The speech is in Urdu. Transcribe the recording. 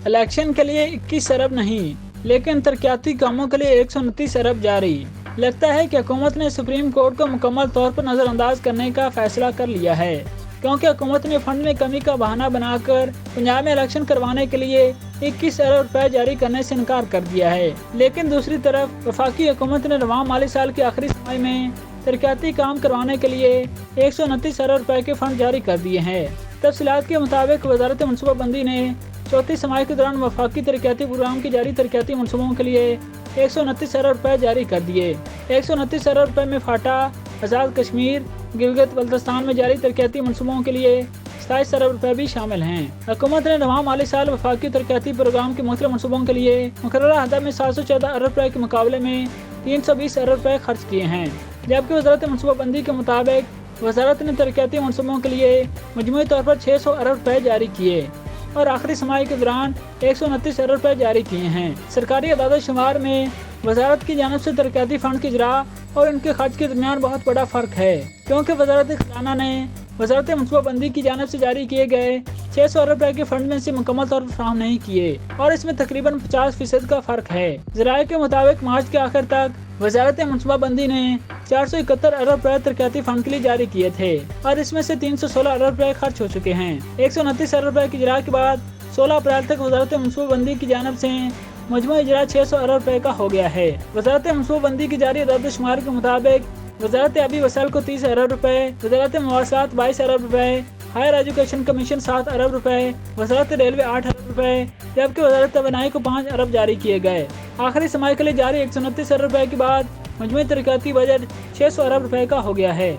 الیکشن کے لیے 21 ارب نہیں لیکن ترقیاتی کاموں کے لیے 129 ارب جاری۔ لگتا ہے کہ حکومت نے سپریم کورٹ کو مکمل طور پر نظر انداز کرنے کا فیصلہ کر لیا ہے، کیونکہ حکومت نے فنڈ میں کمی کا بہانہ بنا کر پنجاب میں الیکشن کروانے کے لیے 21 ارب روپے جاری کرنے سے انکار کر دیا ہے۔ لیکن دوسری طرف وفاقی حکومت نے رواں مالی سال کی آخری سمائی میں ترقیاتی کام کروانے کے لیے 129 ارب روپے کے فنڈ جاری کر دیے ہیں۔ تفصیلات کے مطابق وزارت منصوبہ بندی نے چوتھی سمائی کے دوران وفاقی ترقیاتی پروگرام کی جاری ترقیاتی منصوبوں کے لیے 129 ارب روپے جاری کر دیے۔ 129 ارب روپے میں فاٹا، آزاد کشمیر، گلگت بلتستان میں جاری ترقیاتی منصوبوں کے لیے 27 ارب روپے بھی شامل ہیں۔ حکومت نے رواں مالی سال وفاقی ترقیاتی پروگرام کے مختلف منصوبوں کے لیے مقررہ ہدف میں 714 ارب روپے کے مقابلے میں 320 ارب روپے خرچ کیے ہیں، جبکہ وزارت منصوبہ بندی کے مطابق وزارت نے ترقیاتی منصوبوں کے لیے مجموعی طور پر 600 ارب روپے جاری کیے اور آخری سمائی کے دوران 129 ارب روپے جاری کیے ہیں۔ سرکاری اعداد و شمار میں وزارت کی جانب سے ترقیاتی فنڈ کی اجرا اور ان کے خرچ کے درمیان بہت بڑا فرق ہے، کیونکہ وزارت خزانہ نے وزارت منصوبہ بندی کی جانب سے جاری کیے گئے 600 ارب روپے کے فنڈ میں سے مکمل طور پر فراہم نہیں کیے اور اس میں تقریباً 50% کا فرق ہے۔ ذرائع کے مطابق مارچ کے آخر تک وزارت منصوبہ بندی نے 471 ارب روپے ترقیاتی فنڈ کے لیے جاری کیے تھے اور اس میں سے 316 ارب روپے خرچ ہو چکے ہیں۔ 129 ارب روپے کی اجرا کے بعد 16 اپریل تک وزارت منصوبہ بندی کی جانب سے مجموعی اجرا 600 ارب روپے کا ہو گیا ہے۔ وزارت منصوبہ بندی کی جاری اعداد و شمار کے مطابق وزارت آبی وسائل کو 30 ارب روپے، وزارت مواصلات 22 ارب روپے، ہائر ایجوکیشن کمیشن 7 ارب روپے، وزارت ریلوے 8 ارب روپے، جبکہ وزارت توانائی کو 5 ارب جاری کیے گئے۔ آخری سمائی کے لیے جاری 129 ارب روپے کے بعد مجموعی ترقیاتی بجٹ 600 ارب روپے کا ہو گیا ہے۔